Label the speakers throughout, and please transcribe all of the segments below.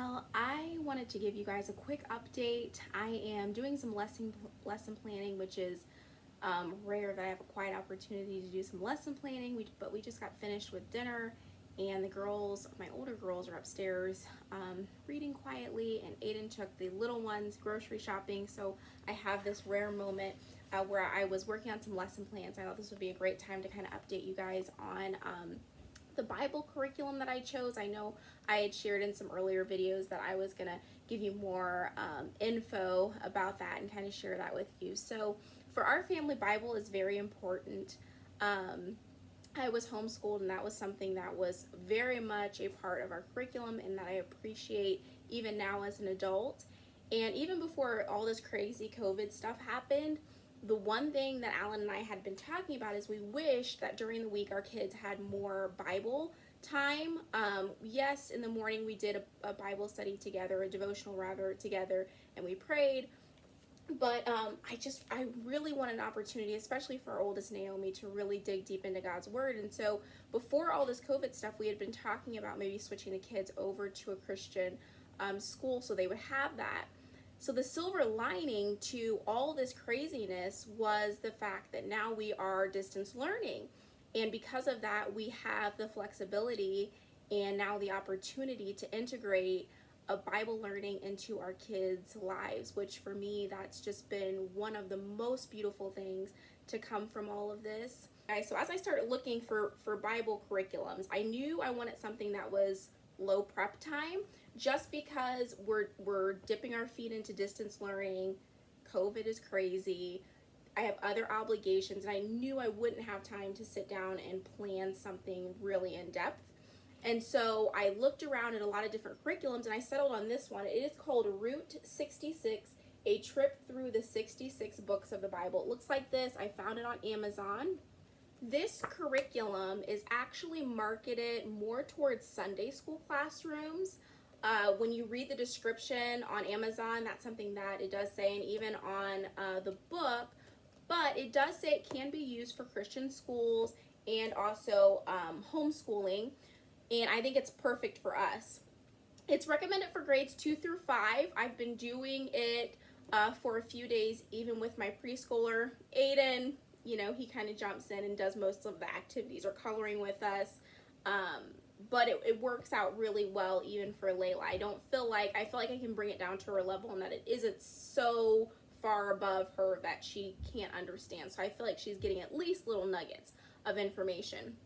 Speaker 1: Well, I wanted to give you guys a quick update. I am doing some lesson planning, which is rare that I have a quiet opportunity to do some lesson planning. But we just got finished with dinner, and the girls, my older girls, are upstairs reading quietly, and Aiden took the little ones grocery shopping. So I have this rare moment where I was working on some lesson plans. I thought this would be a great time to kind of update you guys on the Bible curriculum that I chose. I know I had shared in some earlier videos that I was gonna give you more info about that and kind of share that with you. So for our family, Bible is very important. I was homeschooled, and that was something that was very much a part of our curriculum and that I appreciate even now as an adult. And even before all this crazy COVID stuff happened, the one thing that Alan and I had been talking about is we wish that during the week our kids had more Bible time. Yes, in the morning we did a Bible study together, a devotional rather together, and we prayed. But I really want an opportunity, especially for our oldest Naomi, to really dig deep into God's Word. And so before all this COVID stuff, we had been talking about maybe switching the kids over to a Christian school so they would have that. So the silver lining to all this craziness was the fact that now we are distance learning. And because of that, we have the flexibility and now the opportunity to integrate a Bible learning into our kids' lives, which for me, that's just been one of the most beautiful things to come from all of this. Okay, so as I started looking for Bible curriculums, I knew I wanted something that was low prep time, just because we're dipping our feet into distance learning. COVID is crazy. I have other obligations, and I knew I wouldn't have time to sit down and plan something really in depth. And so I looked around at a lot of different curriculums, and I settled on this one. It is called Route 66, A Trip Through the 66 Books of the Bible. It looks like this. I found it on Amazon. This curriculum is actually marketed more towards Sunday school classrooms. When you read the description on Amazon, that's something that it does say, and even on the book, but it does say it can be used for Christian schools and also homeschooling, and I think it's perfect for us. It's recommended for grades 2 through 5. I've been doing it for a few days, even with my preschooler. Aiden, he kind of jumps in and does most of the activities or coloring with us. But it works out really well even for Layla. I feel like I can bring it down to her level, and that it isn't so far above her that she can't understand. So I feel like she's getting at least little nuggets of information.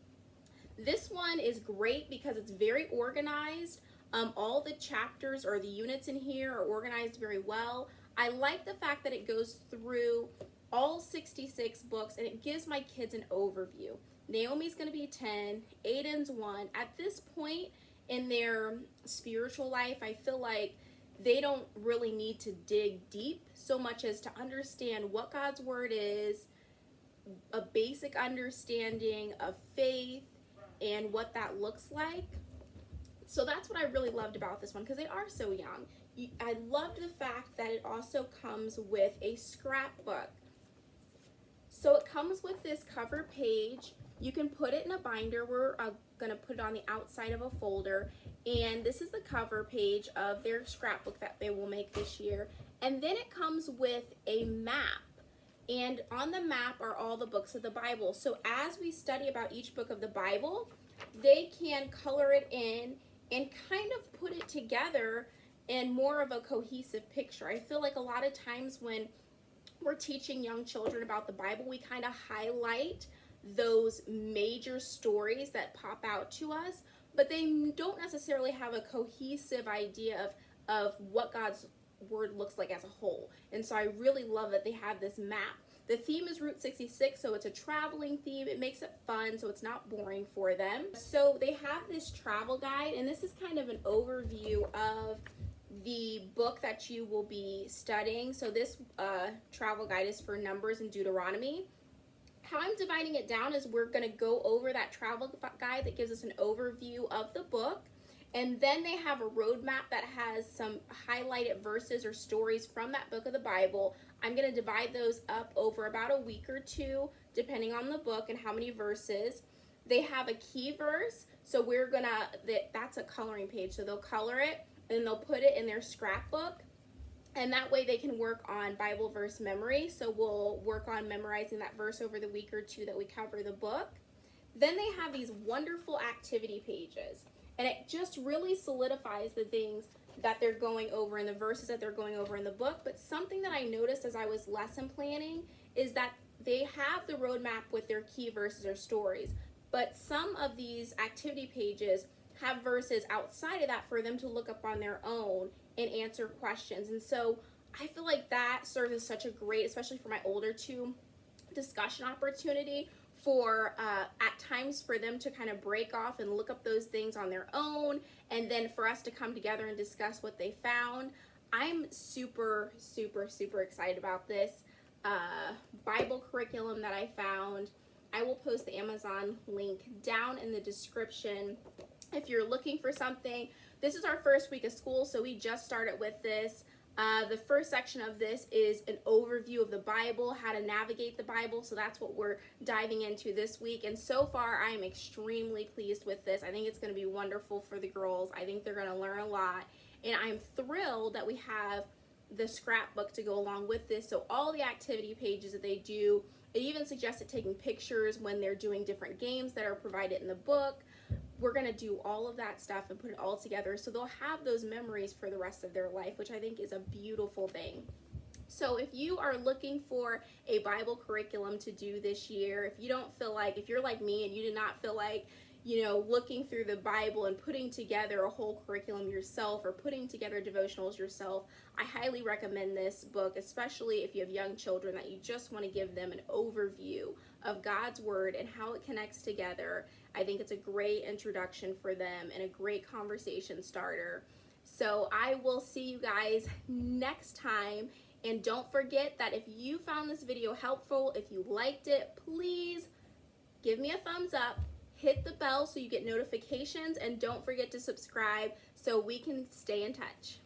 Speaker 1: This one is great because it's very organized. All the chapters or the units in here are organized very well. I like the fact that it goes through all 66 books, and it gives my kids an overview. Naomi's going to be 10, Aiden's 1. At this point in their spiritual life, I feel like they don't really need to dig deep so much as to understand what God's Word is, a basic understanding of faith, and what that looks like. So that's what I really loved about this one, because they are so young. I loved the fact that it also comes with a scrapbook. So it comes with this cover page. You can put it in a binder. We're going to put it on the outside of a folder. And this is the cover page of their scrapbook that they will make this year. And then it comes with a map. And on the map are all the books of the Bible. So as we study about each book of the Bible, they can color it in and kind of put it together in more of a cohesive picture. I feel like a lot of times when we're teaching young children about the Bible, we kind of highlight those major stories that pop out to us, but they don't necessarily have a cohesive idea of what God's Word looks like as a whole. And so I really love that they have this map. The theme is Route 66, so it's a traveling theme. It makes it fun, so it's not boring for them. So they have this travel guide, and this is kind of an overview of the book that you will be studying. So this travel guide is for Numbers and Deuteronomy. How I'm dividing it down is we're going to go over that travel guide that gives us an overview of the book. And then they have a roadmap that has some highlighted verses or stories from that book of the Bible. I'm going to divide those up over about a week or two, depending on the book and how many verses. They have a key verse. So that's a coloring page. So they'll color it. and they'll put it in their scrapbook. And that way they can work on Bible verse memory. So we'll work on memorizing that verse over the week or two that we cover the book. Then they have these wonderful activity pages. And it just really solidifies the things that they're going over in the verses that they're going over in the book. But something that I noticed as I was lesson planning is that they have the roadmap with their key verses or stories. But some of these activity pages have verses outside of that for them to look up on their own and answer questions. And so I feel like that serves as such a great, especially for my older two, discussion opportunity for at times for them to kind of break off and look up those things on their own, and then for us to come together and discuss what they found. I'm super excited about this Bible curriculum that I found. I will post the Amazon link down in the description if you're looking for something. This is our first week of school, so we just started with this. The first section of this is an overview of the Bible, how to navigate the Bible, so that's what we're diving into this week. And so far, I am extremely pleased with this. I think it's going to be wonderful for the girls. I think they're going to learn a lot, and I'm thrilled that we have the scrapbook to go along with this. So all the activity pages that they do, it even suggested taking pictures when they're doing different games that are provided in the book. We're going to do all of that stuff and put it all together so they'll have those memories for the rest of their life, which I think is a beautiful thing. So if you are looking for a Bible curriculum to do this year, if you don't feel like, if you're like me and you did not feel like, looking through the Bible and putting together a whole curriculum yourself or putting together devotionals yourself, I highly recommend this book, especially if you have young children that you just want to give them an overview of God's Word and how it connects together. I think it's a great introduction for them and a great conversation starter. So I will see you guys next time. And don't forget that if you found this video helpful, if you liked it, please give me a thumbs up, hit the bell so you get notifications, and don't forget to subscribe so we can stay in touch.